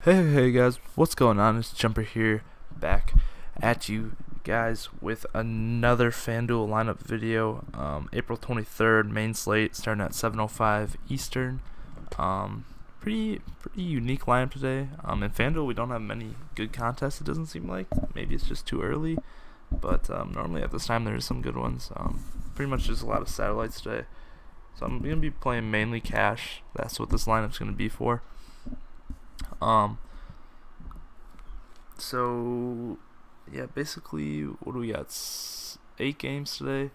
Hey guys, what's going on? It's Jumper here, back at you guys with another FanDuel lineup video. April 23rd, main slate starting at 7:05 Eastern. Pretty unique lineup today. In FanDuel we don't have many good contests. It doesn't seem like. Maybe it's just too early, but normally at this time there's some good ones. Pretty much just a lot of satellites today. So I'm gonna be playing mainly cash. That's what this lineup's gonna be for. Um, so yeah, basically, what do we got? 8 games today.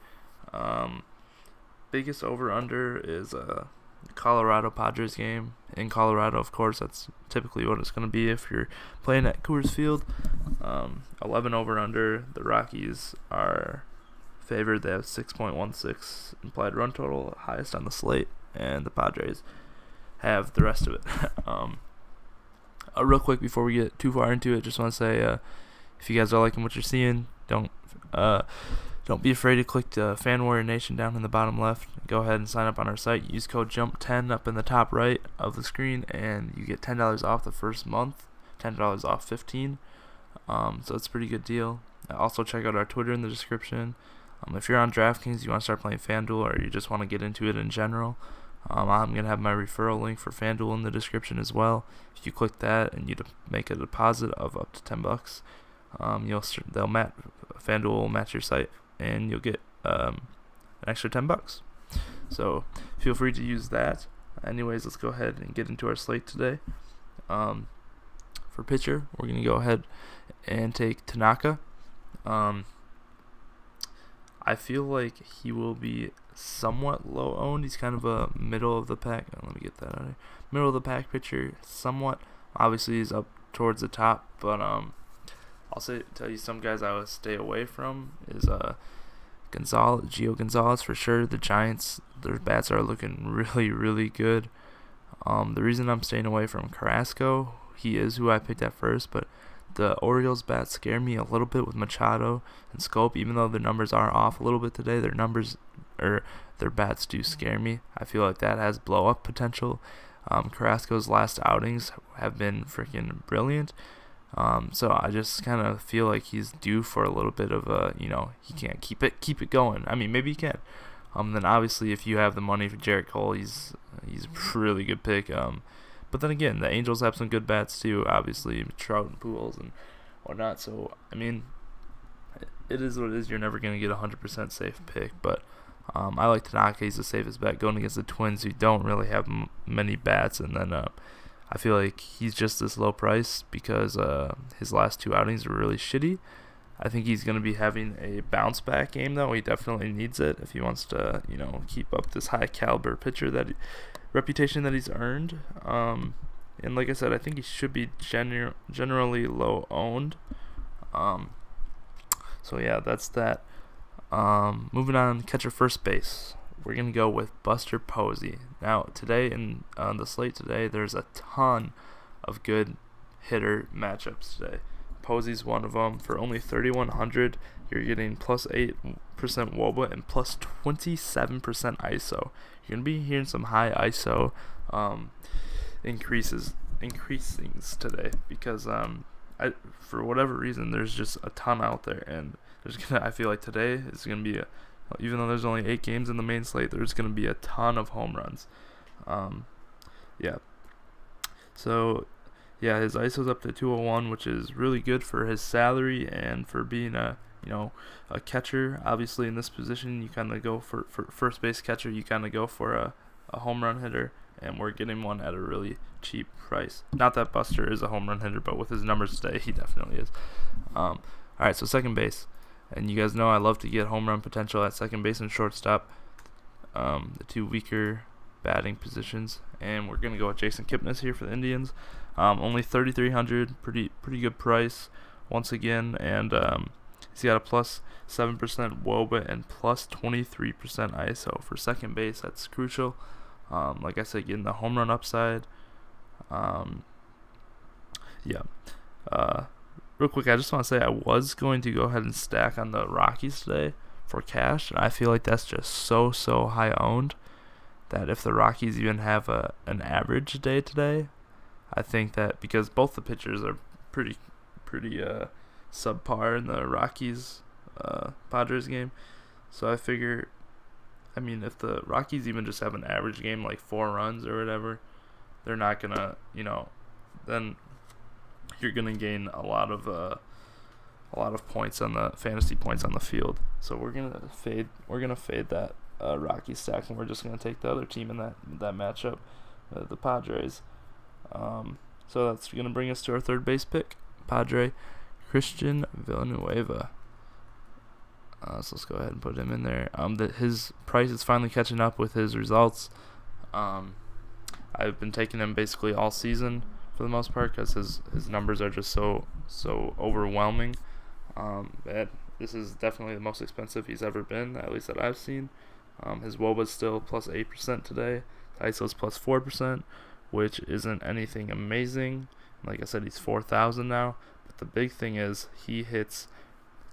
Biggest over under is a Colorado Padres game in Colorado. Of course, that's typically what it's gonna be if you're playing at Coors Field. 11 over under. The Rockies are favored. They have 6.16 implied run total, highest on the slate, and the Padres have the rest of it. Real quick before we get too far into it, just want to say if you guys are liking what you're seeing, don't be afraid to click the FanWarriorNation down in the bottom left. Go ahead and sign up on our site. Use code JUMP10 up in the top right of the screen, and you get $10 off the first month, $10 off 15. So it's a pretty good deal. Also check out our Twitter in the description. If you're on DraftKings, you want to start playing FanDuel, or you just want to get into it in general, I'm going to have my referral link for FanDuel in the description as well. If you click that and you make a deposit of up to $10, FanDuel will match your site and you'll get an extra $10. So feel free to use that. Anyways, let's go ahead and get into our slate today. For pitcher, we're going to go ahead and take Tanaka. I feel like he will be somewhat low owned. He's kind of a middle of the pack. Let me get that out of here. Middle of the pack pitcher, somewhat. Obviously, he's up towards the top, but tell you some guys I would stay away from is Gio Gonzalez for sure. The Giants, their bats are looking really, really good. The reason I'm staying away from Carrasco, he is who I picked at first, but the Orioles bats scare me a little bit with Machado and Scope. Even though their numbers are off a little bit today, their bats do scare me. I feel like that has blow up potential. Carrasco's last outings have been freaking brilliant. So I just kind of feel like he's due for a little bit of he can't keep it going. I mean, maybe he can. Then obviously if you have the money for Jarrett Cole, he's a really good pick. But then again, the Angels have some good bats too, obviously, Trout and Pujols and whatnot. So, I mean, it is what it is. You're never going to get a 100% safe pick. But I like Tanaka. He's the safest bet going against the Twins, who don't really have many bats. And then I feel like he's just this low price because his last 2 outings were really shitty. I think he's going to be having a bounce back game, though. He definitely needs it if he wants to, keep up this high caliber pitcher reputation that he's earned. And like I said, I think he should be generally low owned. So yeah, that's that. Moving on, catcher first base. We're gonna go with Buster Posey. Now today on the slate today, there's a ton of good hitter matchups today. Posey's one of them. For only 3,100, you're getting plus 8% WOBA and plus 27% ISO. You're gonna be hearing some high ISO increasings today because for whatever reason there's just a ton out there, and I feel like today is gonna be even though there's only 8 games in the main slate, there's gonna be a ton of home runs. His ISO's up to 201, which is really good for his salary and for being a catcher. Obviously, in this position, you kind of go for first base catcher. You kind of go for a home run hitter, and we're getting one at a really cheap price. Not that Buster is a home run hitter, but with his numbers today, he definitely is. All right, so second base, and you guys know I love to get home run potential at second base and shortstop, the 2 weaker batting positions, and we're gonna go with Jason Kipnis here for the Indians. Only 3,300, pretty good price once again, and he's got a plus 7% WOBA and plus 23% ISO for second base. That's crucial. Like I said, getting the home run upside. Real quick, I just want to say I was going to go ahead and stack on the Rockies today for cash, and I feel like that's just so high owned that if the Rockies even have an average day today, I think that because both the pitchers are pretty subpar in the Rockies Padres game, so I figure, I mean, if the Rockies even just have an average game like 4 runs or whatever, they're not gonna, then you're gonna gain a lot of points on the fantasy points on the field. So we're gonna fade that Rocky stack, and we're just gonna take the other team in that matchup, the Padres. So that's gonna bring us to our third base pick, Padre Christian Villanueva. So let's go ahead and put him in there. His price is finally catching up with his results. I've been taking him basically all season for the most part because his numbers are just so overwhelming. This is definitely the most expensive he's ever been, at least that I've seen. His WOBA's still plus 8% today. ISO's plus 4%, which isn't anything amazing. Like I said, he's 4,000 now. But the big thing is he hits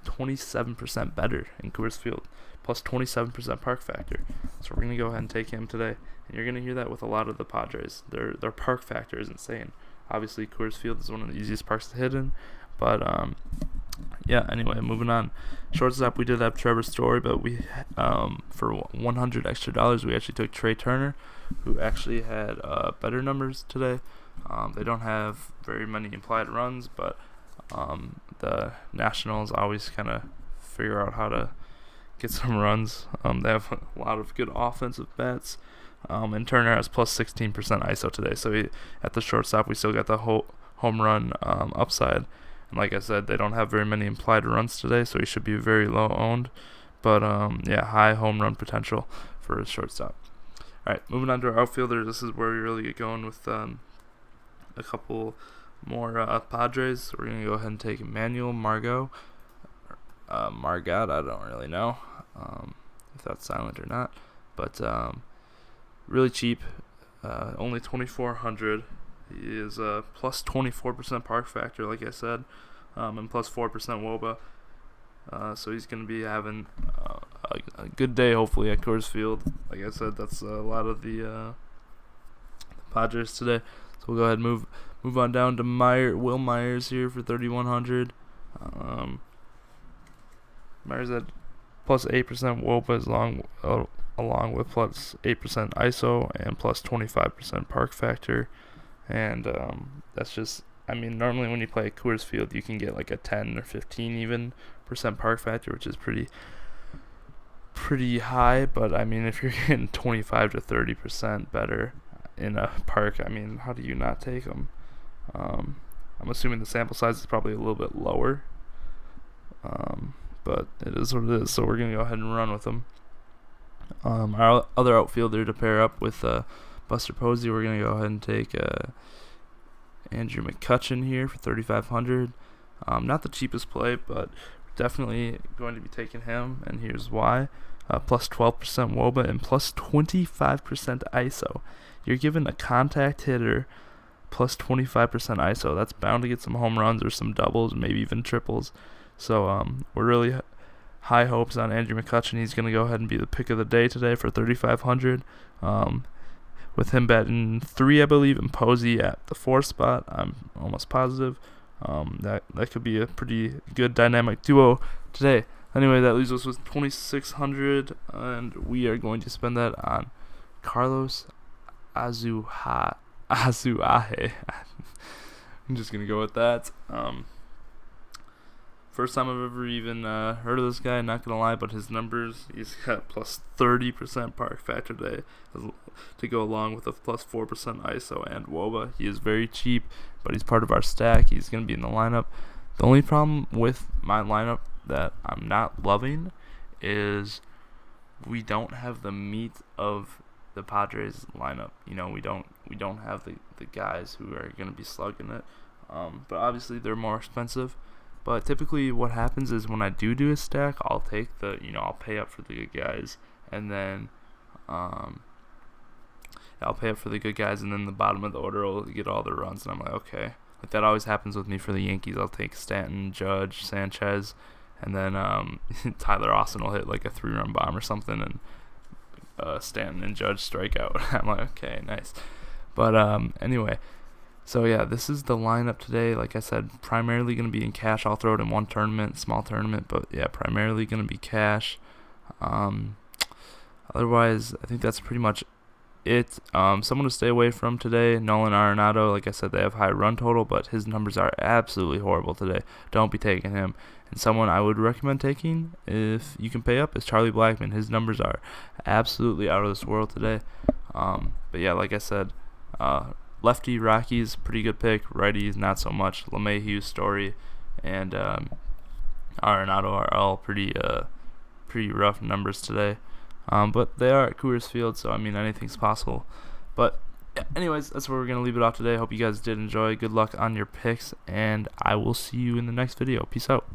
27% better in Coors Field, plus 27% park factor. So we're going to go ahead and take him today. And you're going to hear that with a lot of the Padres. Their park factor is insane. Obviously, Coors Field is one of the easiest parks to hit in. But, anyway, moving on. Shortstop, we did have Trevor Story, but we, for $100 extra, we actually took Trey Turner, who actually had better numbers today. They don't have very many implied runs, but the Nationals always kind of figure out how to get some runs. They have a lot of good offensive bats. And Turner has plus 16% ISO today. So at the shortstop, we still got the home run upside. And like I said, they don't have very many implied runs today, so he should be very low owned. But high home run potential for a shortstop. All right, moving on to our outfielder. This is where we really get going with a couple more Padres. We're going to go ahead and take Emmanuel Margot. Margot, I don't really know if that's silent or not. But really cheap, only 2,400. He is plus 24% park factor, like I said, and plus 4% WOBA. So he's going to be having a good day, hopefully, at Coors Field. Like I said, that's a lot of the Padres today. So we'll go ahead and move on down to Will Myers here for 3,100. Myers at plus 8% WOBA along with plus 8% ISO and plus 25% park factor. And that's just, normally when you play at Coors Field, you can get like a 10 or 15 even % park factor, which is pretty high. But if you're getting 25 to 30% better in a park, how do you not take them? I'm assuming the sample size is probably a little bit lower, but it is what it is. So we're gonna go ahead and run with them. Our other outfielder to pair up with Buster Posey, we're going to go ahead and take Andrew McCutchen here for 3,500. Not the cheapest play, but definitely going to be taking him, and here's why. Plus 12% WOBA and plus 25% ISO. You're given a contact hitter plus 25% ISO. That's bound to get some home runs or some doubles, maybe even triples. So we're really high hopes on Andrew McCutchen. He's going to go ahead and be the pick of the day today for 3,500. With him batting 3, I believe, and Posey at the 4th spot. I'm almost positive. That could be a pretty good dynamic duo today. Anyway, that leaves us with 2,600, and we are going to spend that on Carlos Azuaje. I'm just going to go with that. First time I've ever even heard of this guy, not going to lie, but his numbers, he's got plus 30% park factor today to go along with a plus 4% ISO and WOBA. He is very cheap, but he's part of our stack. He's going to be in the lineup. The only problem with my lineup that I'm not loving is we don't have the meat of the Padres lineup. We don't have the guys who are going to be slugging it. But obviously they're more expensive. But typically what happens is when I do a stack, I'll take I'll pay up for the good guys, and then I'll pay up for the good guys, and then the bottom of the order will get all the runs, and I'm like, okay. Like that always happens with me for the Yankees. I'll take Stanton, Judge, Sanchez, and then Tyler Austin will hit like a 3-run bomb or something, and Stanton and Judge strike out. I'm like, okay, nice. But anyway, So yeah, this is the lineup today. Like I said, primarily going to be in cash. I'll throw it in one tournament, small tournament, but yeah, primarily going to be cash. Otherwise, I think that's pretty much it. Someone to stay away from today, Nolan Arenado. Like I said, they have high run total, but his numbers are absolutely horrible today. Don't be taking him. And someone I would recommend taking, if you can pay up, is Charlie Blackmon. His numbers are absolutely out of this world today. But yeah, like I said, lefty Rockies, pretty good pick. Righties, not so much. LeMahieu, Story, and Arenado are all pretty rough numbers today. But they are at Coors Field, so I mean anything's possible. But yeah, anyways, that's where we're gonna leave it off today. Hope you guys did enjoy. Good luck on your picks, and I will see you in the next video. Peace out.